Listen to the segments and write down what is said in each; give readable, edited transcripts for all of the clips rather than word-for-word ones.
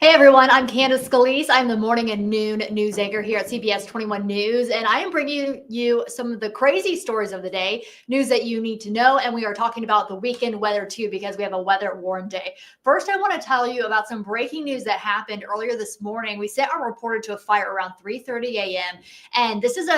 Hey everyone, I'm Candace Scalese. I'm the morning and noon news anchor here at CBS 21 News, and I am bringing you some of the crazy stories of the day, news that you need to know, and we are talking about the weekend weather too because we have a weather warm day. First, I want to tell you about some breaking news that happened earlier this morning. We sent our reporter to a fire around 3:30 a.m., and this is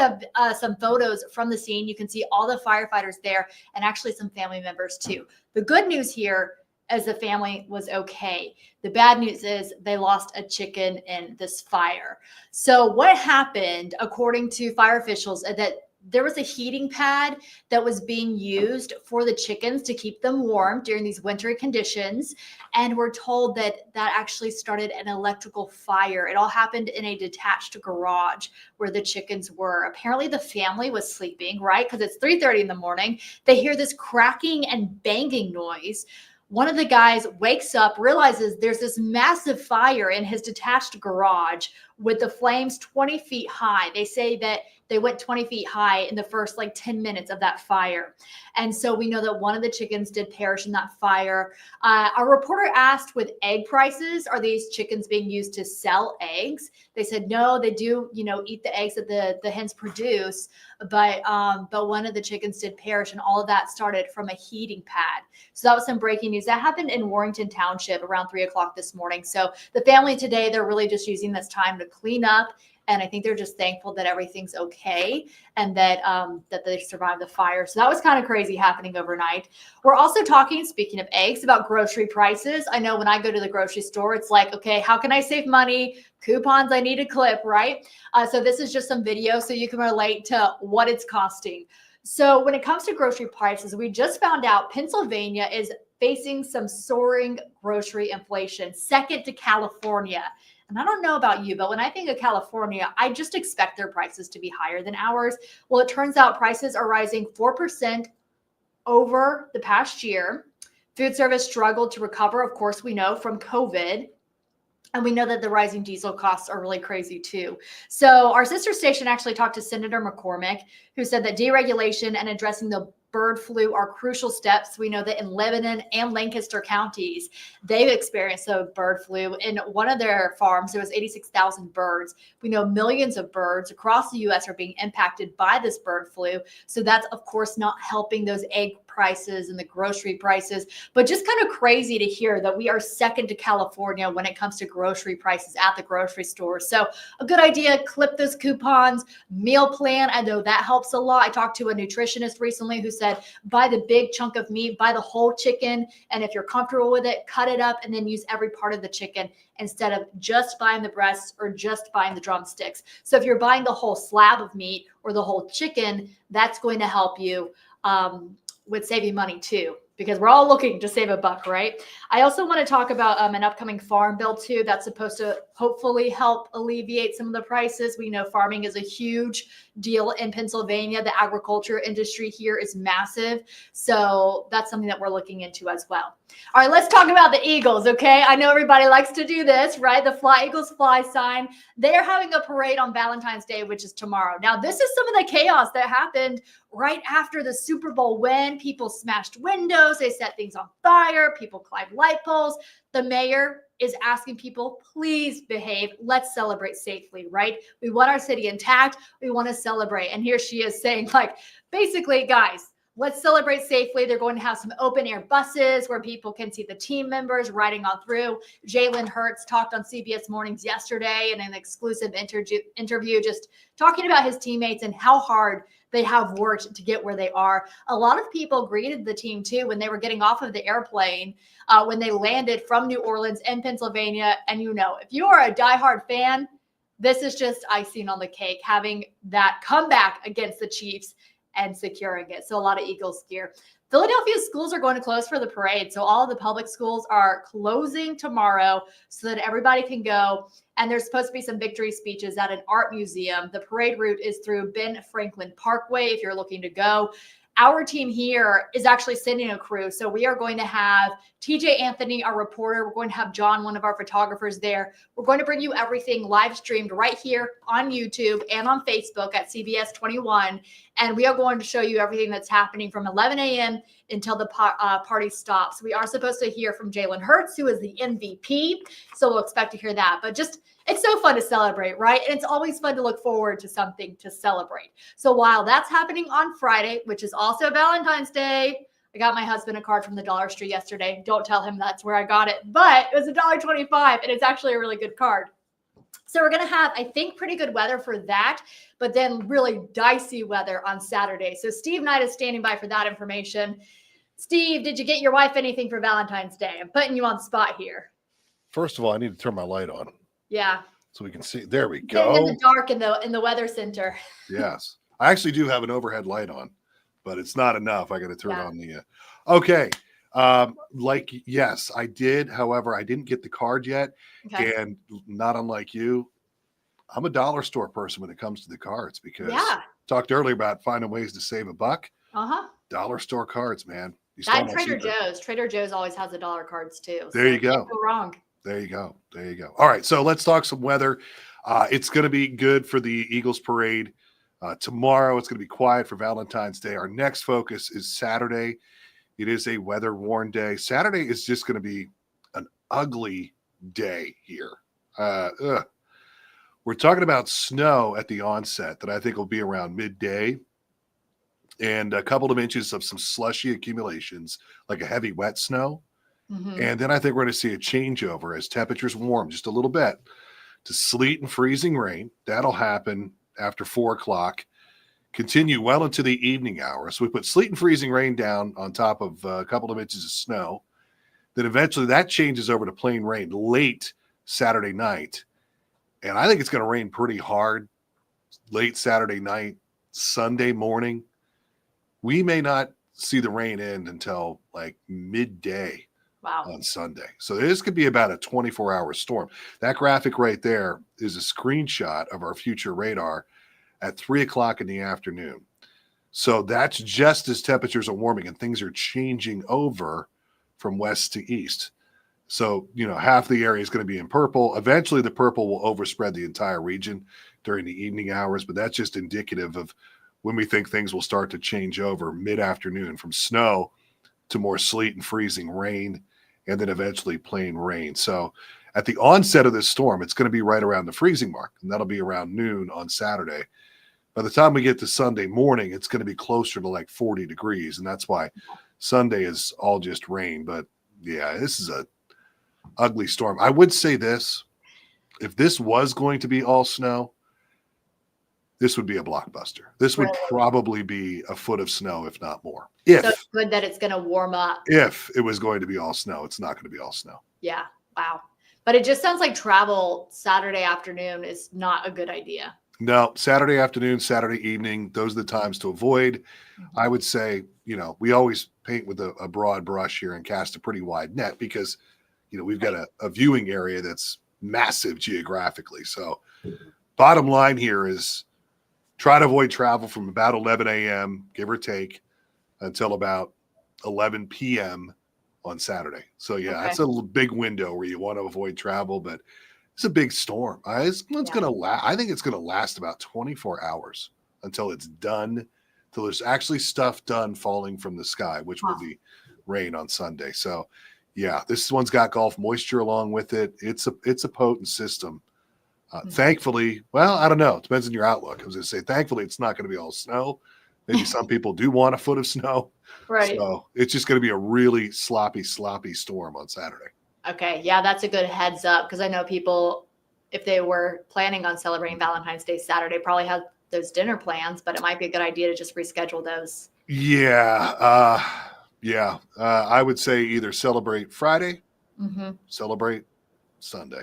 some photos from the scene. You can see all the firefighters there and actually some family members too. The good news here as the family was okay. The bad news is they lost a chicken in this fire. So what happened, according to fire officials, that there was a heating pad that was being used for the chickens to keep them warm during these wintry conditions. And we're told that that actually started an electrical fire. It all happened in a detached garage where the chickens were. Apparently the family was sleeping, right? Because it's 3:30 in the morning. They hear this cracking and banging noise. One of the guys wakes up, realizes there's this massive fire in his detached garage with the flames 20 feet high. They say that they went 20 feet high in the first 10 minutes of that fire. And so we know that one of the chickens did perish in that fire. Our reporter asked, with egg prices, are these chickens being used to sell eggs? They said, no, they do, eat the eggs that the hens produce. But one of the chickens did perish, and all of that started from a heating pad. So that was some breaking news that happened in Warrington Township around 3 o'clock this morning. So the family today, they're really just using this time to clean up. And I think they're just thankful that everything's okay and that they survived the fire. So that was kind of crazy happening overnight. We're also talking, speaking of eggs, about grocery prices. I know when I go to the grocery store, it's like, okay, how can I save money? Coupons I need to clip, right? So this is just some video so you can relate to what it's costing. So when it comes to grocery prices, we just found out Pennsylvania is facing some soaring grocery inflation, second to California. And I don't know about you, but when I think of California, I just expect their prices to be higher than ours. Well, it turns out prices are rising 4% over the past year. Food service struggled to recover, of course, we know, from COVID. And we know that the rising diesel costs are really crazy too. So our sister station actually talked to Senator McCormick, who said that deregulation and addressing the bird flu are crucial steps. We know that in Lebanon and Lancaster counties, they've experienced the bird flu. In one of their farms, there was 86,000 birds. We know millions of birds across the U.S. are being impacted by this bird flu. So that's, of course, not helping those egg prices and the grocery prices, but just kind of crazy to hear that we are second to California when it comes to grocery prices at the grocery store. So a good idea, clip those coupons, meal plan. I know that helps a lot. I talked to a nutritionist recently who said, buy the big chunk of meat, buy the whole chicken. And if you're comfortable with it, cut it up and then use every part of the chicken instead of just buying the breasts or just buying the drumsticks. So if you're buying the whole slab of meat or the whole chicken, that's going to help you with saving money too, because we're all looking to save a buck, right? I also want to talk about an upcoming farm bill too that's supposed to hopefully help alleviate some of the prices. We know farming is a huge deal in Pennsylvania. The agriculture industry here is massive. So that's something that we're looking into as well. All right, let's talk about the Eagles, okay? I know everybody likes to do this, right? The Fly Eagles Fly sign. They are having a parade on Valentine's Day, which is tomorrow. Now, this is some of the chaos that happened right after the Super Bowl win. People smashed windows. They set things on fire. People climbed light poles. The mayor is asking people, please behave. Let's celebrate safely, right? We want our city intact. We want to celebrate. And here she is saying, basically, guys, let's celebrate safely. They're going to have some open air buses where people can see the team members riding on through. Jalen Hurts talked on CBS Mornings yesterday in an exclusive interview, just talking about his teammates and how hard they have worked to get where they are. A lot of people greeted the team too when they were getting off of the airplane, when they landed from New Orleans in Pennsylvania. And if you are a diehard fan, this is just icing on the cake, having that comeback against the Chiefs and securing it. So a lot of Eagles gear. Philadelphia schools are going to close for the parade. So all of the public schools are closing tomorrow so that everybody can go. And there's supposed to be some victory speeches at an art museum. The parade route is through Ben Franklin Parkway if you're looking to go. Our team here is actually sending a crew. So we are going to have TJ Anthony, our reporter. We're going to have John, one of our photographers there. We're going to bring you everything live streamed right here on YouTube and on Facebook at CBS 21. And we are going to show you everything that's happening from 11 a.m. until the party stops. We are supposed to hear from Jalen Hurts, who is the MVP. So we'll expect to hear that. But just, it's so fun to celebrate, right? And it's always fun to look forward to something to celebrate. So while that's happening on Friday, which is also Valentine's Day, I got my husband a card from the Dollar Tree yesterday. Don't tell him that's where I got it, but it was $1.25, and it's actually a really good card. So we're going to have, I think, pretty good weather for that, but then really dicey weather on Saturday. So Steve Knight is standing by for that information. Steve, did you get your wife anything for Valentine's Day? I'm putting you on the spot here. First of all, I need to turn my light on. Yeah. So we can see. There we go. In the dark in the weather center. Yes. I actually do have an overhead light on, but it's not enough. I got to turn on the okay. Yes, I did. However, I didn't get the card yet. Okay. And not unlike you, I'm a dollar store person when it comes to the cards because talked earlier about finding ways to save a buck. Dollar store cards, man. That Trader Joe's. Trader Joe's always has the dollar cards too. There you go. Can't go wrong. There you go. There you go. All right. So let's talk some weather. It's going to be good for the Eagles parade. Tomorrow, it's going to be quiet for Valentine's Day. Our next focus is Saturday. It is a weather-worn day. Saturday is just going to be an ugly day here. We're talking about snow at the onset that I think will be around midday and a couple of inches of some slushy accumulations, like a heavy wet snow. And then I think we're going to see a changeover as temperatures warm just a little bit to sleet and freezing rain. That'll happen after 4 o'clock, continue well into the evening hours. So we put sleet and freezing rain down on top of a couple of inches of snow. Then eventually that changes over to plain rain late Saturday night. And I think it's going to rain pretty hard late Saturday night, Sunday morning. We may not see the rain end until like midday on Sunday. So this could be about a 24-hour storm. That graphic right there is a screenshot of our future radar at 3 o'clock in the afternoon. So that's just as temperatures are warming and things are changing over from west to east. So, half the area is going to be in purple. Eventually, the purple will overspread the entire region during the evening hours, but that's just indicative of when we think things will start to change over mid-afternoon from snow to more sleet and freezing rain, and then eventually plain rain. So at the onset of this storm, it's going to be right around the freezing mark, and that'll be around noon on Saturday. By the time we get to Sunday morning, it's going to be closer to like 40 degrees, and that's why Sunday is all just rain. But, yeah, this is a ugly storm. I would say this. If this was going to be all snow, this would be a blockbuster. This would probably be a foot of snow, if not more. So it's good that it's going to warm up. If it was going to be all snow, it's not going to be all snow. Yeah. Wow. But it just sounds like travel Saturday afternoon is not a good idea. No, Saturday afternoon, Saturday evening, those are the times to avoid. I would say, we always paint with a broad brush here and cast a pretty wide net because, we've got a viewing area that's massive geographically. So bottom line here is try to avoid travel from about 11 a.m., give or take, until about 11 p.m. on Saturday. So, that's a big window where you want to avoid travel, but it's a big storm. It's going to last. I think it's going to last about 24 hours until it's done, until there's actually stuff done falling from the sky, which will be rain on Sunday. So, this one's got Gulf moisture along with it. It's a potent system. Thankfully, well, I don't know. It depends on your outlook. I was going to say, thankfully, it's not going to be all snow. Maybe some people do want a foot of snow. Right. So it's just going to be a really sloppy storm on Saturday. Okay. Yeah, that's a good heads up because I know people, if they were planning on celebrating Valentine's Day Saturday, probably have those dinner plans, but it might be a good idea to just reschedule those. Yeah. I would say either celebrate Friday, celebrate Sunday.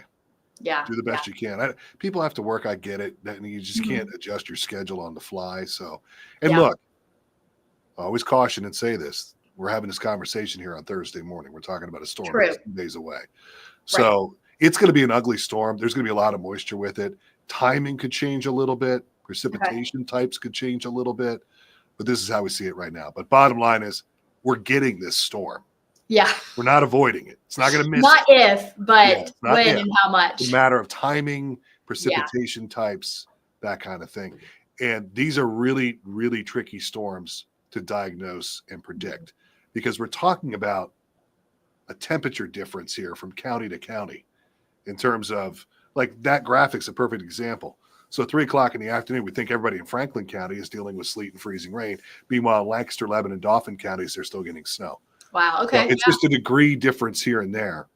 Yeah. Do the best you can. People have to work. I get it. And you just can't adjust your schedule on the fly. So, and look, I always caution and say this. We're having this conversation here on Thursday morning. We're talking about a storm that's 2 days away. So it's going to be an ugly storm. There's going to be a lot of moisture with it. Timing could change a little bit. Precipitation types could change a little bit. But this is how we see it right now. But bottom line is we're getting this storm. Yeah. We're not avoiding it. It's not going to miss Not if, but when and how much. It's a matter of timing, precipitation types, that kind of thing. And these are really, really tricky storms to diagnose and predict because we're talking about a temperature difference here from county to county in terms of, like, that graphic's a perfect example. So 3 o'clock in the afternoon, we think everybody in Franklin County is dealing with sleet and freezing rain. Meanwhile, Lancaster, Lebanon, Dauphin counties, they're still getting snow. Wow. So Okay. it's just a degree difference here and there.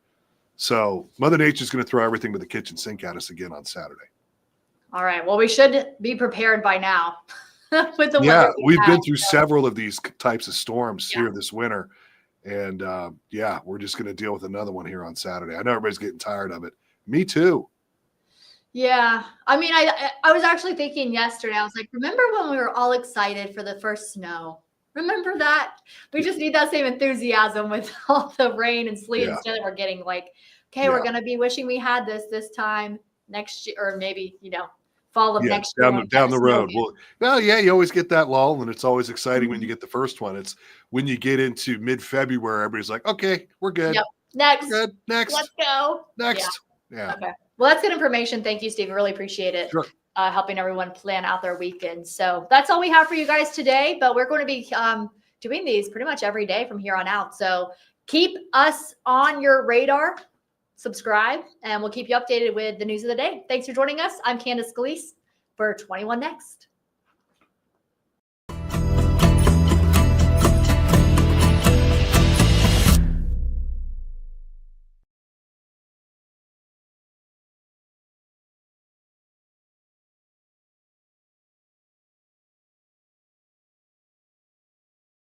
So Mother Nature's going to throw everything with the kitchen sink at us again on Saturday. All right. Well, we should be prepared by now with the Yeah, weather we've been have, through so, several of these types of storms yeah. here this winter. And yeah, we're just going to deal with another one here on Saturday. I know everybody's getting tired of it. Me too. Yeah. I mean, I was actually thinking yesterday, I was like, remember when we were all excited for the first snow? Remember that? We just need that same enthusiasm with all the rain and sleet Yeah. instead of we're getting like, okay, we're going to be wishing we had this time next year, or maybe, fall of Yeah, next year. down the road. Well, yeah, you always get that lull, and it's always exciting when you Mhm. get the first one. It's when you get into mid-February, everybody's like, okay, we're good. Yep. Next. We're good. Let's Next. go. Next. Yeah. Okay. Well, that's good information. Thank you, Steve. I really appreciate it. Sure. Helping everyone plan out their weekend. So that's all we have for you guys today, but we're going to be doing these pretty much every day from here on out. So keep us on your radar, subscribe, and we'll keep you updated with the news of the day. Thanks for joining us. I'm Candace Scalese for 21 Next.